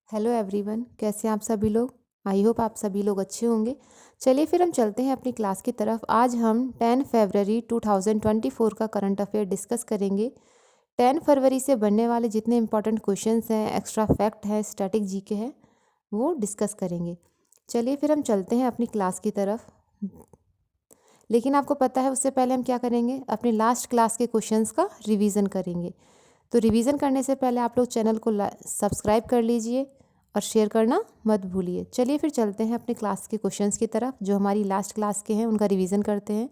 Hello everyone, कैसे हैं आप सभी लोग। आई होप आप सभी लोग अच्छे होंगे। चलिए फिर हम चलते हैं अपनी क्लास की तरफ। आज हम 10 फरवरी 2024 का करंट अफेयर डिस्कस करेंगे। 10 फरवरी से बनने वाले जितने इंपॉर्टेंट क्वेश्चंस हैं, एक्स्ट्रा फैक्ट है, स्टैटिक जीके है, वो डिस्कस करेंगे। चलिए फिर हम चलते हैं अपनी क्लास की तरफ। लेकिन आपको पता है उससे पहले हम क्या करेंगे, अपनी लास्ट क्लास के क्वेश्चंस का रिवीजन करेंगे। तो रिवीजन करने से पहले आप लोग चैनल को सब्सक्राइब कर लीजिए और शेयर करना मत भूलिए। चलिए फिर चलते हैं अपने क्लास के क्वेश्चंस की तरफ, जो हमारी लास्ट क्लास के हैं उनका रिवीजन करते हैं।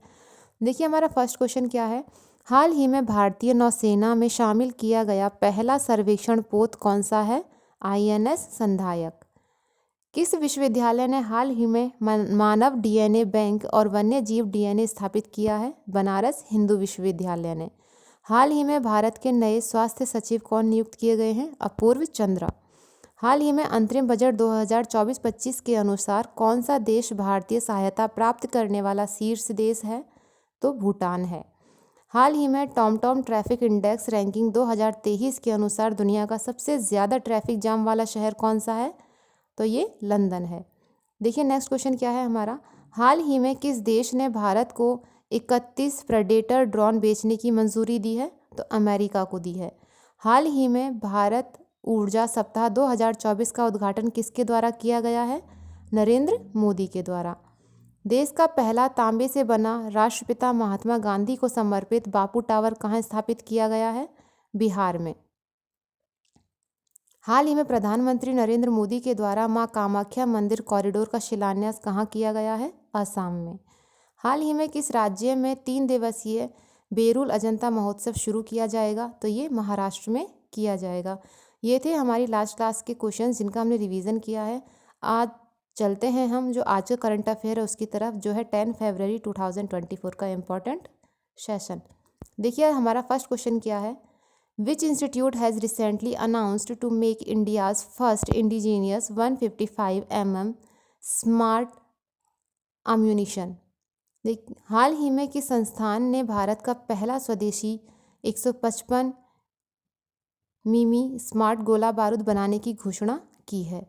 देखिए हमारा फर्स्ट क्वेश्चन क्या है। हाल ही में भारतीय नौसेना में शामिल किया गया पहला सर्वेक्षण पोत कौन सा है। INS संधायक। किस विश्वविद्यालय ने हाल ही में मानव DNA बैंक और वन्य जीव DNA स्थापित किया है। बनारस हिंदू विश्वविद्यालय ने। हाल ही में भारत के नए स्वास्थ्य सचिव कौन नियुक्त किए गए हैं। अपूर्व चंद्रा। हाल ही में अंतरिम बजट 2024-25 के अनुसार कौन सा देश भारतीय सहायता प्राप्त करने वाला शीर्ष देश है। तो भूटान है। हाल ही में टॉमटॉम ट्रैफिक इंडेक्स रैंकिंग 2023 के अनुसार दुनिया का सबसे ज़्यादा ट्रैफिक जाम वाला शहर कौन सा है। तो ये लंदन है। देखिए नेक्स्ट क्वेश्चन क्या है हमारा। हाल ही में किस देश ने भारत को 31 प्रेडेटर ड्रोन बेचने की मंजूरी दी है। तो अमेरिका को दी है। हाल ही में भारत ऊर्जा सप्ताह 2024 का उद्घाटन किसके द्वारा किया गया है। नरेंद्र मोदी के द्वारा। देश का पहला तांबे से बना राष्ट्रपिता महात्मा गांधी को समर्पित बापू टावर कहाँ स्थापित किया गया है। बिहार में। हाल ही में प्रधानमंत्री नरेंद्र मोदी के द्वारा मां कामाख्या मंदिर कॉरिडोर का शिलान्यास कहाँ किया गया है। असम में। हाल ही में किस राज्य में 3 दिवसीय बेरुल अजंता महोत्सव शुरू किया जाएगा। तो ये महाराष्ट्र में किया जाएगा। ये थे हमारी लास्ट क्लास के क्वेश्चंस जिनका हमने रिवीजन किया है। आज चलते हैं हम जो आज का करंट अफेयर है उसकी तरफ, जो है 10 फरवरी 2024 का इम्पोर्टेंट सेशन। देखिए हमारा फर्स्ट क्वेश्चन क्या है। Which institute has recently announced to make India's first indigenous 155 mm smart ammunition? हाल ही में किस संस्थान ने भारत का पहला स्वदेशी 155 मिमी स्मार्ट गोला बारूद बनाने की घोषणा की है।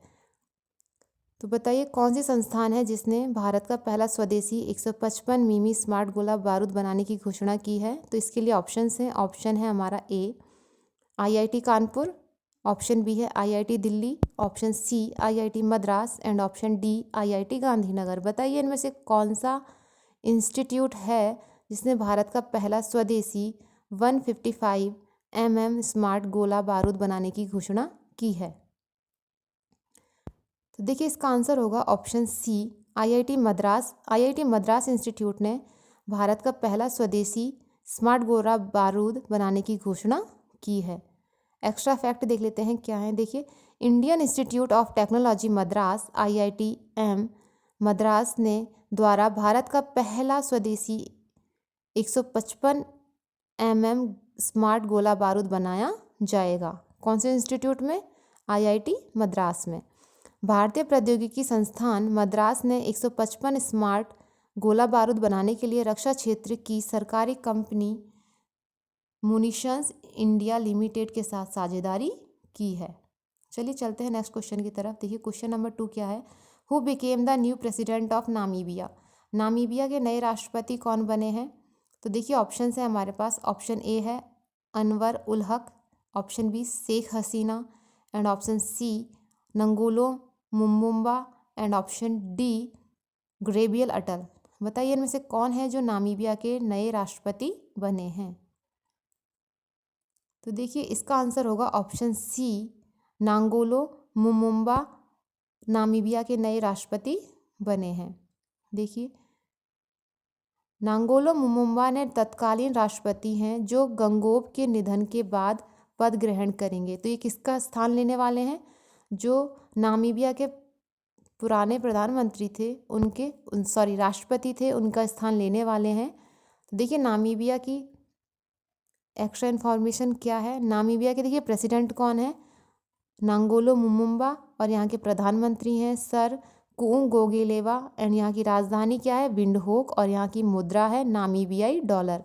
तो बताइए कौन सी संस्थान है जिसने भारत का पहला स्वदेशी 155 मिमी स्मार्ट गोला बारूद बनाने की घोषणा की है। तो इसके लिए ऑप्शंस हैं। ऑप्शन है हमारा ए IIT कानपुर, ऑप्शन बी है IIT Delhi, option C IIT Madras and option D IIT Gandhinagar. बताइए इनमें से कौन सा इंस्टीट्यूट है जिसने भारत का पहला स्वदेशी 155 mm स्मार्ट गोला बारूद बनाने की घोषणा की है। तो देखिए इसका आंसर होगा option C IIT Madras. IIT Madras institute ने भारत का पहला स्वदेशी स्मार्ट गोला बारूद बनाने की घोषणा की है। एक्स्ट्रा फैक्ट देख लेते हैं क्या है। देखिए Indian institute of technology Madras IITM Madras ने द्वारा भारत का पहला स्वदेशी 155 mm स्मार्ट गोला बारूद बनाया जाएगा। कौन से इंस्टीट्यूट में। IIT मद्रास में। भारतीय प्रौद्योगिकी संस्थान मद्रास ने 155 स्मार्ट गोला बारूद बनाने के लिए रक्षा क्षेत्र की सरकारी कंपनी मुनिशंस इंडिया लिमिटेड के साथ साझेदारी की है। चलिए चलते हैं नेक्स्ट क्वेश्चन की तरफ। देखिए क्वेश्चन नंबर 2 क्या है। Who became the new president of Namibia. Namibia के नए राष्ट्रपति कौन बने हैं। तो देखिए ऑप्शन है हमारे पास। ऑप्शन ए है Anwar ul Haq, option B Sheikh Hasina and option C Nangolo Mbumba and option D Gabriel Attal. बताइए इनमें से कौन है जो नामीबिया के नए राष्ट्रपति बने हैं। तो देखिए इसका आंसर होगा ऑप्शन सी नांगोलो मुमुम्बा नामीबिया के नए राष्ट्रपति बने हैं। देखिए नांगोलो मुमुम्बा ने तत्कालीन राष्ट्रपति हैं जो गंगोब के निधन के बाद पद ग्रहण करेंगे। तो ये किसका स्थान लेने वाले हैं। जो नामीबिया के पुराने प्रधानमंत्री थे उनके राष्ट्रपति थे, उनका स्थान लेने वाले हैं। तो देखिए नामीबिया की एक्स्ट्रा इन्फॉर्मेशन क्या है। नामीबिया के देखिए प्रेसिडेंट कौन है। नांगोलो मुमुम्बा और यहाँ के प्रधानमंत्री हैं सर कुंगोगेलेवा एंड यहाँ की राजधानी क्या है विंडहोक और यहाँ की मुद्रा है नामीबियाई डॉलर।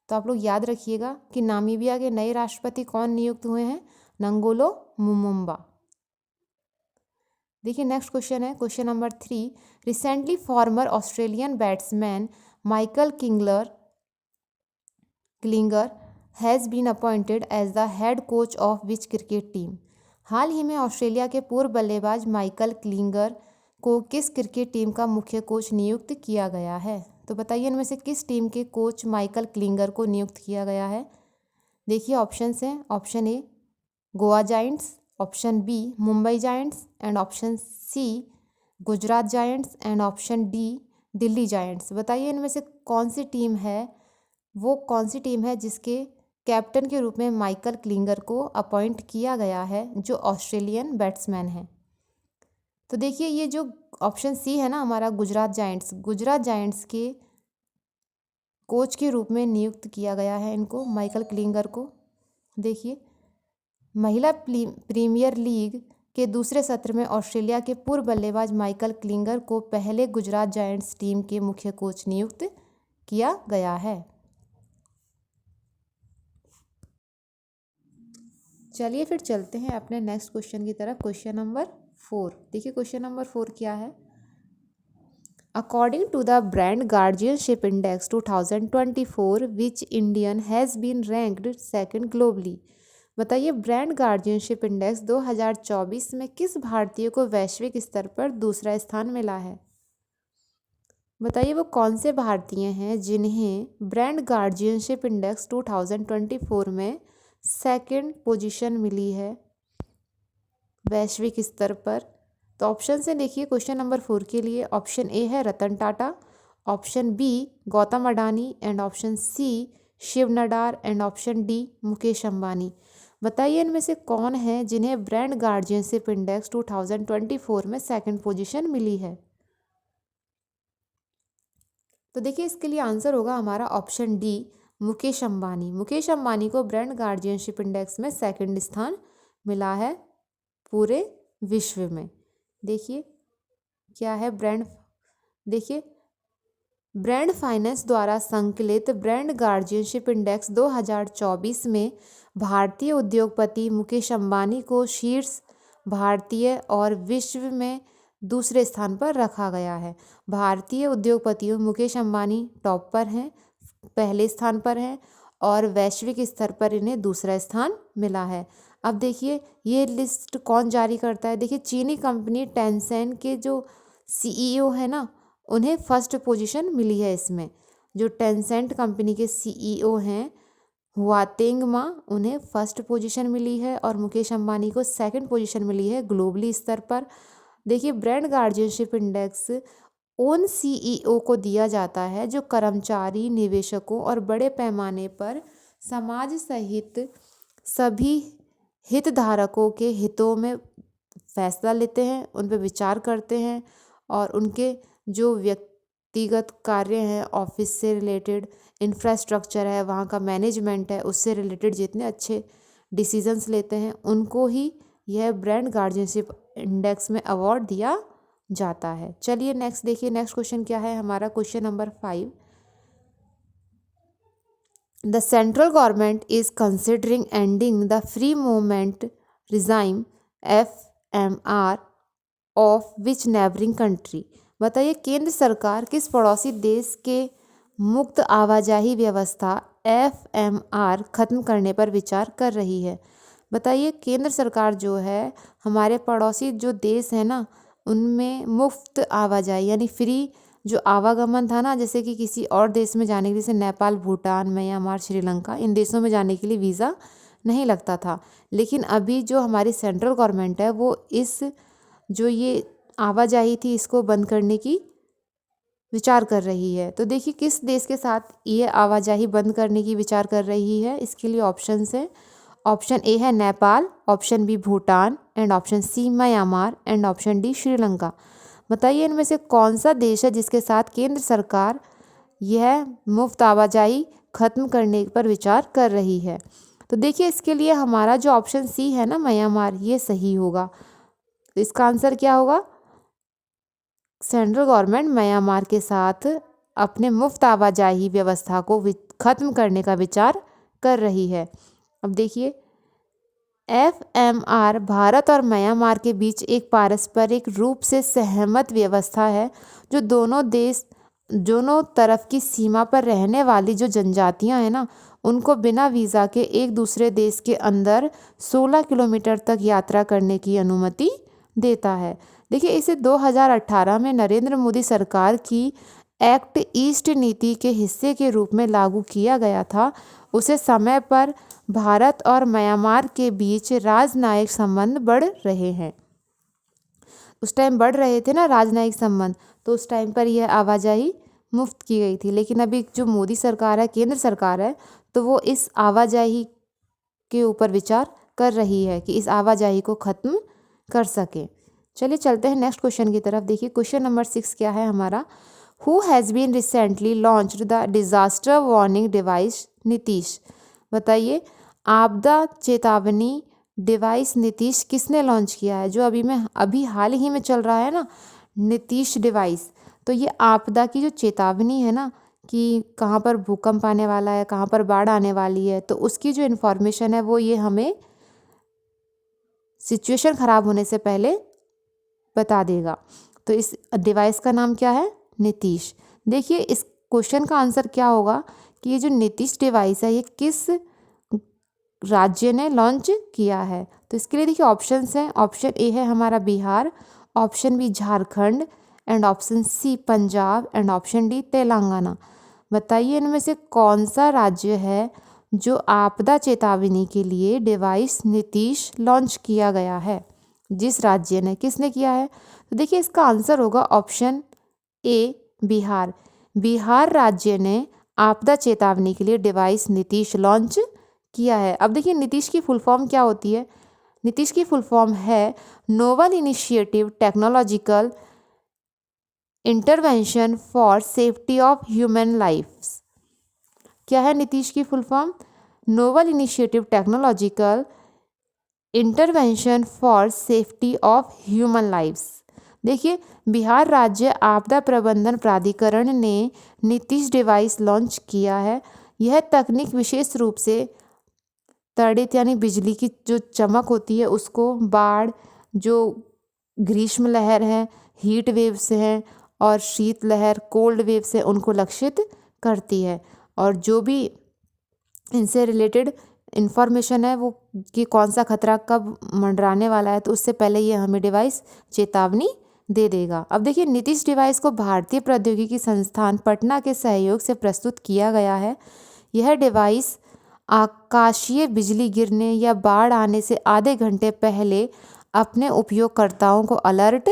तो आप लोग याद रखिएगा कि नामीबिया के नए राष्ट्रपति कौन नियुक्त हुए हैं। Nangolo Mbumba. देखिए नेक्स्ट क्वेश्चन है question number 3। Recently former Australian batsman Michael Klinger has been appointed as the head coach of which cricket team. हाल ही में ऑस्ट्रेलिया के पूर्व बल्लेबाज माइकल क्लिंगर को किस क्रिकेट टीम का मुख्य कोच नियुक्त किया गया है। तो बताइए इनमें से किस टीम के कोच माइकल क्लिंगर को नियुक्त किया गया है। देखिए ऑप्शंस हैं। Option A Goa giants, option B Mumbai giants and option C Gujarat giants and option D Delhi giants. बताइए इनमें से कौन सी टीम है, वो कौन सी टीम है जिसके कैप्टन के रूप में माइकल क्लिंगर को अपॉइंट किया गया है, जो ऑस्ट्रेलियन बैट्समैन है। तो देखिए ये जो ऑप्शन सी है ना हमारा गुजरात जायंट्स के कोच के रूप में नियुक्त किया गया है इनको, माइकल क्लिंगर को। देखिए महिला प्रीमियर लीग के दूसरे सत्र में ऑस्ट्रेलिया के पूर्व बल्लेबाज माइकल क्लिंगर को पहले गुजरात जायंट्स टीम के मुख्य कोच नियुक्त किया गया है। चलिए फिर चलते हैं अपने नेक्स्ट क्वेश्चन की तरफ, क्वेश्चन नंबर 4। देखिए क्वेश्चन नंबर 4 क्या है। According to the brand guardianship index 2024 which Indian has been ranked second globally. बताइए ब्रांड गार्जियनशिप इंडेक्स 2024 में किस भारतीय को वैश्विक स्तर पर दूसरा स्थान मिला है। बताइए वो कौन से भारतीय हैं जिन्हें ब्रांड गार्जियनशिप इंडेक्स 2024 में सेकंड पोजीशन मिली है वैश्विक स्तर पर। तो ऑप्शन से देखिए क्वेश्चन नंबर 4 के लिए ऑप्शन ए है Ratan Tata, option B Gautam Adani and option C Shiv Nadar and option D Mukesh Ambani. बताइए इनमें से कौन है जिन्हें ब्रांड गार्जियनशिप इंडेक्स 2024 में सेकंड पोजीशन मिली है। तो देखिए इसके लिए आंसर होगा हमारा ऑप्शन डी मुकेश अंबानी। मुकेश अंबानी को ब्रांड गार्जियनशिप इंडेक्स में सेकंड स्थान मिला है पूरे विश्व में। देखिए क्या है देखिए ब्रांड फाइनेंस द्वारा संकलित ब्रांड गार्जियनशिप इंडेक्स 2024 में भारतीय उद्योगपति मुकेश अंबानी को शीर्ष भारतीय और विश्व में दूसरे स्थान पर रखा गया है। भारतीय उद्योगपतियों मुकेश अंबानी टॉप पर हैं, पहले स्थान पर हैं और वैश्विक स्तर पर इन्हें दूसरा स्थान मिला है। अब देखिए ये लिस्ट कौन जारी करता है। देखिए चीनी कंपनी टेंसेंट के जो सीईओ है ना, उन्हें फर्स्ट पोजीशन मिली है इसमें। जो टेंसेंट कंपनी के सीईओ हैं हुआतेंग मा, उन्हें फर्स्ट पोजीशन मिली है और मुकेश अंबानी को सेकंड पोजीशन मिली है ग्लोबली स्तर पर। देखिए ब्रांड गार्जियनशिप इंडेक्स उन सीईओ को दिया जाता है जो कर्मचारी, निवेशकों और बड़े पैमाने पर समाज सहित सभी हितधारकों के हितों में फैसला लेते हैं, उन पर विचार करते हैं और उनके जो व्यक्तिगत कार्य हैं, ऑफिस से रिलेटेड इंफ्रास्ट्रक्चर है, वहाँ का मैनेजमेंट है, उससे रिलेटेड जितने अच्छे डिसीजंस लेते हैं उनको ही यह ब्रांड गार्जियनशिप इंडेक्स में अवार्ड दिया जाता है। चलिए नेक्स्ट देखिए, नेक्स्ट क्वेश्चन क्या है हमारा, question number 5। The central government is considering ending the free movement regime FMR of which neighbouring country. बताइए केंद्र सरकार किस पड़ोसी देश के मुक्त आवाजाही व्यवस्था FMR खत्म करने पर विचार कर रही है। बताइए केंद्र सरकार जो है हमारे पड़ोसी जो देश है ना, उनमें मुफ्त आवाजाही यानी फ्री जो आवागमन था ना, जैसे कि किसी और देश में जाने के लिए, जैसे नेपाल, भूटान, म्यांमार, श्रीलंका, इन देशों में जाने के लिए वीज़ा नहीं लगता था। लेकिन अभी जो हमारी सेंट्रल गवर्नमेंट है वो इस जो ये आवाजाही थी इसको बंद करने की विचार कर रही है। तो देखिए किस देश के साथ ये आवाजाही बंद करने की विचार कर रही है। इसके लिए ऑप्शन है, ऑप्शन ए है Nepal, option B Bhutan and option C Myanmar and option D Sri Lanka. बताइए इनमें से कौन सा देश है जिसके साथ केंद्र सरकार यह मुफ्त आवाजाही खत्म करने पर विचार कर रही है। तो देखिए इसके लिए हमारा जो ऑप्शन सी है ना म्यांमार, ये सही होगा। तो इसका आंसर क्या होगा, सेंट्रल गवर्नमेंट म्यांमार के साथ अपने मुफ्त आवाजाही व्यवस्था को खत्म करने का विचार कर रही है। अब देखिए FMR भारत और म्यांमार के बीच एक पारस्परिक रूप से सहमत व्यवस्था है जो दोनों तरफ की सीमा पर रहने वाली जो जनजातियां हैं ना, उनको बिना वीज़ा के एक दूसरे देश के अंदर 16 किलोमीटर तक यात्रा करने की अनुमति देता है। देखिए, इसे 2018 में नरेंद्र मोदी सरकार की एक्ट ईस्ट नीति के हिस्से के रूप में लागू किया गया था। उसे समय पर भारत और म्यांमार के बीच राजनयिक संबंध बढ़ रहे हैं। उस टाइम बढ़ रहे थे ना राजनयिक संबंध, तो उस टाइम पर यह आवाजाही मुफ्त की गई थी। लेकिन अभी जो मोदी सरकार है, केंद्र सरकार है, तो वो इस आवाजाही के ऊपर विचार कर रही है कि इस आवाजाही को ख़त्म कर सके। चलिए चलते हैं नेक्स्ट क्वेश्चन की तरफ। देखिए क्वेश्चन नंबर 6 क्या है हमारा। Who has been recently launched the disaster warning device Nitish. बताइए, आपदा चेतावनी डिवाइस नीतीश किसने लॉन्च किया है? जो अभी हाल ही में चल रहा है ना नीतीश डिवाइस, तो ये आपदा की जो चेतावनी है ना कि कहाँ पर भूकंप आने वाला है, कहाँ पर बाढ़ आने वाली है, तो उसकी जो इन्फॉर्मेशन है वो ये हमें सिचुएशन ख़राब होने से पहले बता देगा। तो इस डिवाइस का नाम क्या है? नीतीश। देखिए इस क्वेश्चन का आंसर क्या होगा कि ये जो नीतीश डिवाइस है ये किस राज्य ने लॉन्च किया है? तो इसके लिए देखिए ऑप्शंस हैं। ऑप्शन ए है हमारा Bihar, option B Jharkhand, and option C Punjab, and option D Telangana. बताइए इनमें से कौन सा राज्य है जो आपदा चेतावनी के लिए डिवाइस नीतीश लॉन्च किया गया है? जिस राज्य ने, किसने किया है? तो देखिए इसका आंसर होगा ऑप्शन ए बिहार। बिहार राज्य ने आपदा चेतावनी के लिए डिवाइस नीतीश लॉन्च किया है। अब देखिए नीतीश की फुल फॉर्म क्या होती है? नीतीश की फुल फॉर्म है novel initiative technological intervention for safety of human lifes. क्या है नीतीश की full form? Novel initiative technological intervention for safety of human lifes. देखिए बिहार राज्य आपदा प्रबंधन प्राधिकरण ने नीतीश डिवाइस लॉन्च किया है। यह तकनीक विशेष रूप से तड़ित यानी बिजली की जो चमक होती है उसको, बाढ़, जो ग्रीष्म लहर है, हीट वेव्स हैं, और शीत लहर, कोल्ड वेव्स है, उनको लक्षित करती है। और जो भी इनसे रिलेटेड इन्फॉर्मेशन है वो कि कौन सा खतरा कब मंडराने वाला है, तो उससे पहले ये हमें डिवाइस चेतावनी दे देगा। अब देखिए नीतीश डिवाइस को भारतीय प्रौद्योगिकी संस्थान पटना के सहयोग से प्रस्तुत किया गया है। यह डिवाइस आकाशीय बिजली गिरने या बाढ़ आने से आधे घंटे पहले अपने उपयोगकर्ताओं को अलर्ट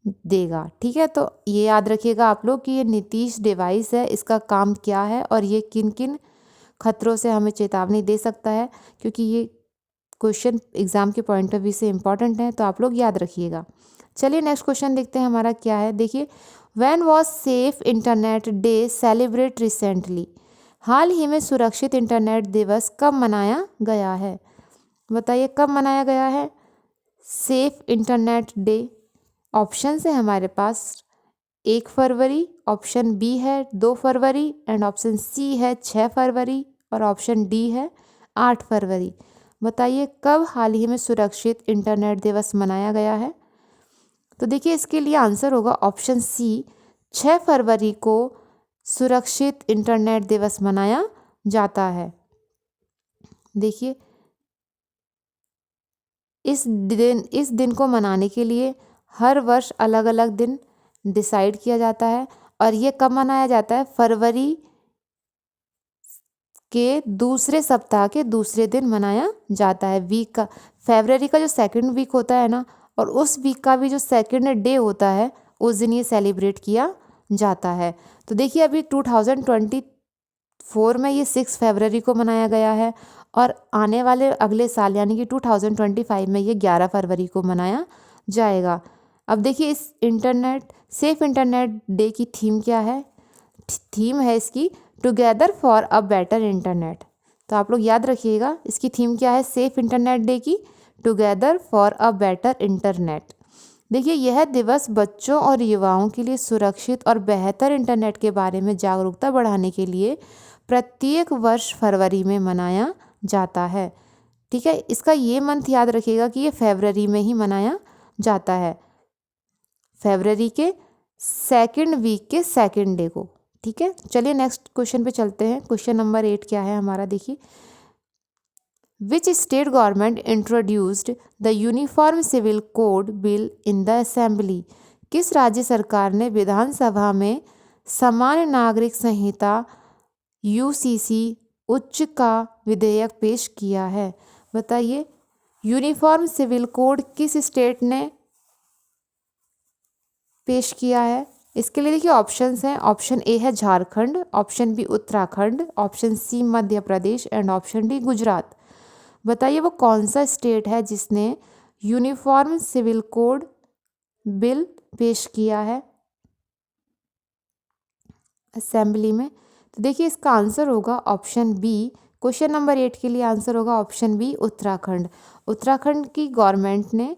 देगा। ठीक है, तो ये याद रखिएगा आप लोग कि ये नीतीश डिवाइस है, इसका काम क्या है और ये किन किन खतरों से हमें चेतावनी दे सकता है, क्योंकि ये क्वेश्चन एग्जाम के पॉइंट ऑफ व्यू से इम्पॉर्टेंट है, तो आप लोग याद रखिएगा। चलिए नेक्स्ट क्वेश्चन देखते हैं हमारा क्या है। देखिए, when was safe internet day celebrate recently. हाल ही में सुरक्षित इंटरनेट दिवस कब मनाया गया है? बताइए कब मनाया गया है सेफ इंटरनेट डे? ऑप्शन है हमारे पास 1 फरवरी, ऑप्शन बी है 2 फरवरी, एंड ऑप्शन सी है 6 फरवरी, और ऑप्शन डी है 8 फरवरी। बताइए कब हाल ही में सुरक्षित इंटरनेट दिवस मनाया गया है? तो देखिए इसके लिए आंसर होगा ऑप्शन सी, 6 फरवरी को सुरक्षित इंटरनेट दिवस मनाया जाता है। देखिए इस दिन को मनाने के लिए हर वर्ष अलग अलग दिन डिसाइड किया जाता है, और ये कब मनाया जाता है? फरवरी के दूसरे सप्ताह के दूसरे दिन मनाया जाता है। वीक का, फरवरी का जो सेकंड वीक होता है ना, और उस वीक का भी जो सेकंड डे होता है उस दिन ये सेलिब्रेट किया जाता है। तो देखिए अभी 2024 में ये 6 फरवरी को मनाया गया है, और आने वाले अगले साल यानी कि 2025 में ये 11 फरवरी को मनाया जाएगा। अब देखिए इस सेफ इंटरनेट डे की थीम क्या है? थीम है इसकी together for a better internet. तो आप लोग याद रखिएगा इसकी थीम क्या है सेफ इंटरनेट डे की? Together for a better internet. देखिए यह दिवस बच्चों और युवाओं के लिए सुरक्षित और बेहतर इंटरनेट के बारे में जागरूकता बढ़ाने के लिए प्रत्येक वर्ष फरवरी में मनाया जाता है। ठीक है, इसका ये मंथ याद रखिएगा कि ये फरवरी में ही मनाया जाता है, फरवरी के सेकंड वीक के सेकंड डे को। ठीक है, चलिए नेक्स्ट क्वेश्चन पे चलते हैं। क्वेश्चन नंबर 8 क्या है हमारा, देखिए, which state government introduced the uniform civil code bill in the assembly? किस राज्य सरकार ने विधानसभा में समान नागरिक संहिता यूसीसी उच्च का विधेयक पेश किया है? बताइए, यूनिफॉर्म सिविल कोड किस स्टेट ने पेश किया है? इसके लिए देखिए ऑप्शंस हैं। ऑप्शन ए है Jharkhand, option B Uttarakhand, option C Madhya Pradesh and option D Gujarat. बताइए वो कौन सा स्टेट है जिसने यूनिफॉर्म सिविल कोड बिल पेश किया है असेंबली में? तो देखिए इसका आंसर होगा ऑप्शन बी। क्वेश्चन नंबर 8 के लिए आंसर होगा ऑप्शन बी उत्तराखंड। उत्तराखंड की गवर्नमेंट ने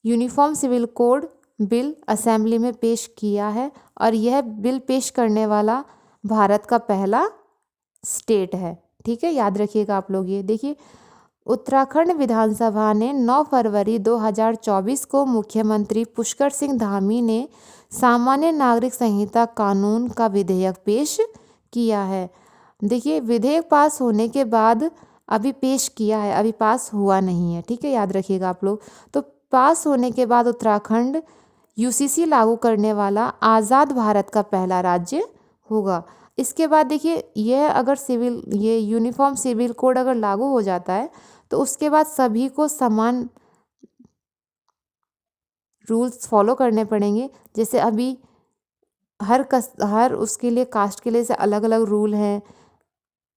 uniform civil code bill assembly में पेश किया है और यह बिल पेश करने वाला भारत का पहला स्टेट है। ठीक है, याद रखिएगा आप लोग ये। देखिए, उत्तराखंड विधानसभा ने 9 फरवरी 2024 को मुख्यमंत्री पुष्कर सिंह धामी ने सामान्य नागरिक संहिता कानून का विधेयक पेश किया है। देखिए, विधेयक पास होने के बाद अभी पेश किया है, अभी पास हुआ नहीं है। ठीक है, याद रखिएगा आप लोग। तो पास होने के बाद उत्तराखंड यूसीसी लागू करने वाला आज़ाद भारत का पहला राज्य होगा। इसके बाद देखिए, यह अगर ये यूनिफॉर्म सिविल कोड अगर लागू हो जाता है तो उसके बाद सभी को समान रूल्स फॉलो करने पड़ेंगे। जैसे अभी हर उसके लिए, कास्ट के लिए से अलग अलग रूल हैं,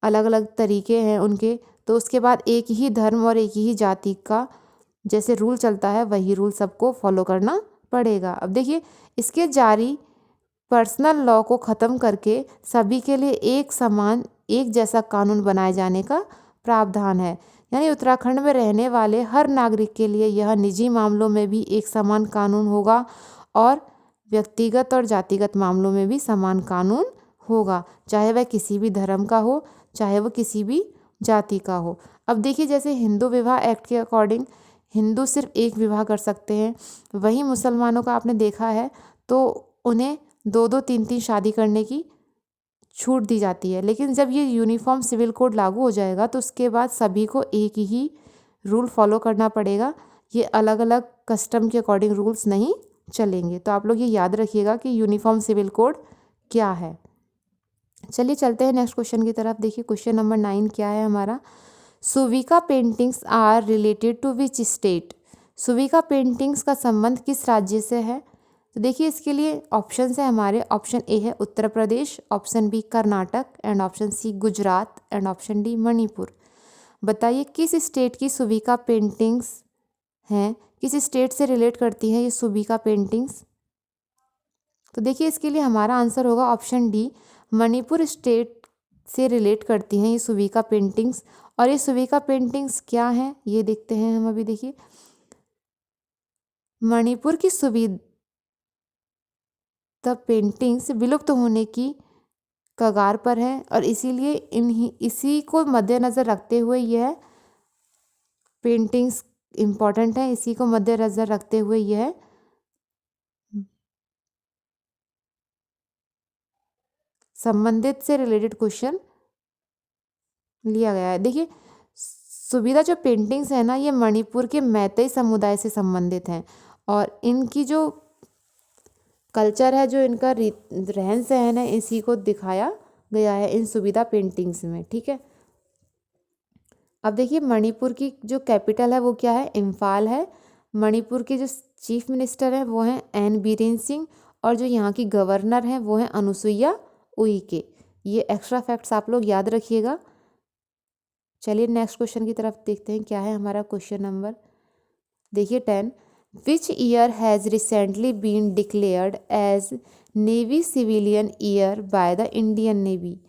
अलग अलग तरीके हैं उनके। तो उसके बाद एक ही धर्म और एक ही जाति का जैसे रूल चलता है वही रूल सबको फॉलो करना पड़ेगा। अब देखिए, इसके जारी पर्सनल लॉ को ख़त्म करके सभी के लिए एक समान एक जैसा कानून बनाए जाने का प्रावधान है। यानी उत्तराखंड में रहने वाले हर नागरिक के लिए यह निजी मामलों में भी एक समान कानून होगा और व्यक्तिगत और जातिगत मामलों में भी समान कानून होगा, चाहे वह किसी भी धर्म का हो, चाहे वह किसी भी जाति का हो। अब देखिए, जैसे हिंदू विवाह एक्ट के अकॉर्डिंग हिंदू सिर्फ एक विवाह कर सकते हैं, वहीं मुसलमानों का आपने देखा है तो उन्हें 2-2 3-3 शादी करने की छूट दी जाती है। लेकिन जब ये यूनिफॉर्म सिविल कोड लागू हो जाएगा तो उसके बाद सभी को एक ही रूल फॉलो करना पड़ेगा। ये अलग अलग कस्टम के अकॉर्डिंग रूल्स नहीं चलेंगे। तो आप लोग ये याद रखिएगा कि यूनिफॉर्म सिविल कोड क्या है। चलिए चलते हैं नेक्स्ट क्वेश्चन की तरफ। देखिए, क्वेश्चन नंबर 9 क्या है हमारा, सुविका paintings are related to which state? सुविका पेंटिंग्स का संबंध किस राज्य से है? तो देखिए, इसके लिए ऑप्शन है हमारे। ऑप्शन ए है Uttar Pradesh, option B Karnataka and option C Gujarat and option D Manipur. बताइए किस स्टेट की सुविका पेंटिंग्स हैं, किस स्टेट से रिलेट करती हैं ये सुविका पेंटिंग्स? तो देखिए, इसके लिए हमारा आंसर होगा ऑप्शन डी, मणिपुर स्टेट से रिलेट करती हैं ये सुविका पेंटिंग्स। और ये सुविका पेंटिंग्स क्या हैं ये देखते हैं हम अभी। देखिए, मणिपुर की सुविधा पेंटिंग्स विलुप्त होने की कगार पर है और इसीलिए इसी को मद्देनज़र रखते हुए यह पेंटिंग्स इम्पॉर्टेंट है। इसी को मद्देनज़र रखते हुए यह संबंधित से रिलेटेड क्वेश्चन लिया गया है। देखिए, सुविधा जो पेंटिंग्स है ना, ये मणिपुर के मैतेई समुदाय से संबंधित हैं और इनकी जो कल्चर है, जो इनका रहन सहन है, इसी को दिखाया गया है इन सुविधा पेंटिंग्स में। ठीक है, अब देखिए, मणिपुर की जो कैपिटल है वो क्या है, इम्फाल है। मणिपुर के जो चीफ मिनिस्टर हैं वो हैं एन बीरेन सिंह और जो यहाँ की गवर्नर हैं वो हैं अनुसुईया उइके। ये एक्स्ट्रा फैक्ट्स आप लोग याद रखिएगा। चलिए नेक्स्ट क्वेश्चन की तरफ देखते हैं क्या है हमारा क्वेश्चन नंबर। देखिए 10, which year has recently been declared as navy civilian year by the Indian navy?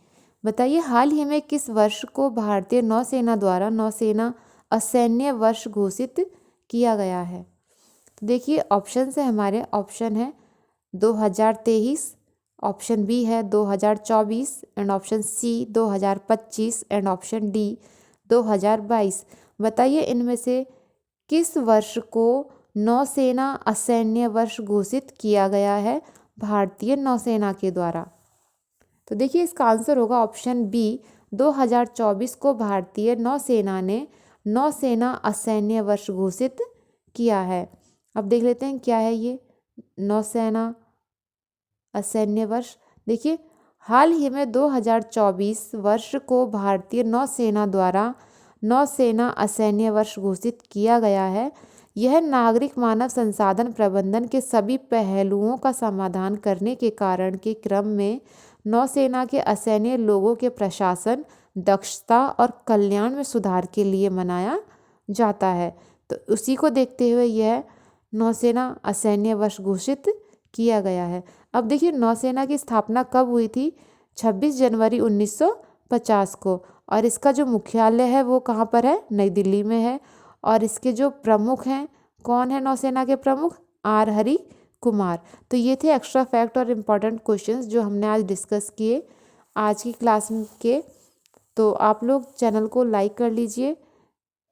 बताइए हाल ही में किस वर्ष को भारतीय नौसेना द्वारा नौसेना असैन्य वर्ष घोषित किया गया है? तो देखिए ऑप्शन है हमारे। ऑप्शन है 2023, ऑप्शन बी है 2024 and option C 2025 and option D 2022। बताइए इनमें से किस वर्ष को नौसेना असैन्य वर्ष घोषित किया गया है भारतीय नौसेना के द्वारा? तो देखिए इसका आंसर होगा ऑप्शन बी, 2024 को भारतीय नौसेना ने नौसेना असैन्य वर्ष घोषित किया है। अब देख लेते हैं क्या है ये नौसेना असैन्य वर्ष। देखिए हाल ही में 2024 वर्ष को भारतीय नौसेना द्वारा नौसेना असैन्य वर्ष घोषित किया गया है। यह नागरिक मानव संसाधन प्रबंधन के सभी पहलुओं का समाधान करने के कारण के क्रम में नौसेना के असैन्य लोगों के प्रशासन, दक्षता और कल्याण में सुधार के लिए मनाया जाता है। तो उसी को देखते हुए यह नौसेना असैन्य वर्ष घोषित किया गया है। अब देखिए नौसेना की स्थापना कब हुई थी? 26 जनवरी 1950 को। और इसका जो मुख्यालय है वो कहाँ पर है? नई दिल्ली में है। और इसके जो प्रमुख हैं, कौन है नौसेना के प्रमुख? आर हरि कुमार। तो ये थे एक्स्ट्रा फैक्ट और इम्पॉर्टेंट क्वेश्चंस जो हमने आज डिस्कस किए आज की क्लास के। तो आप लोग चैनल को लाइक कर लीजिए,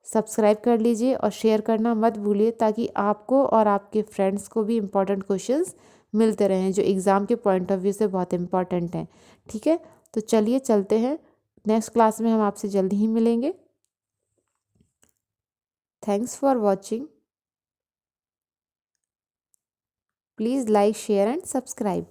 सब्सक्राइब कर लीजिए और शेयर करना मत भूलिए, ताकि आपको और आपके फ्रेंड्स को भी इम्पॉर्टेंट क्वेश्चंस मिलते रहें जो एग्ज़ाम के पॉइंट ऑफ व्यू से बहुत इम्पॉर्टेंट हैं। ठीक है, तो चलिए चलते हैं, नेक्स्ट क्लास में हम आपसे जल्दी ही मिलेंगे। Thanks for watching. Please like, share and subscribe.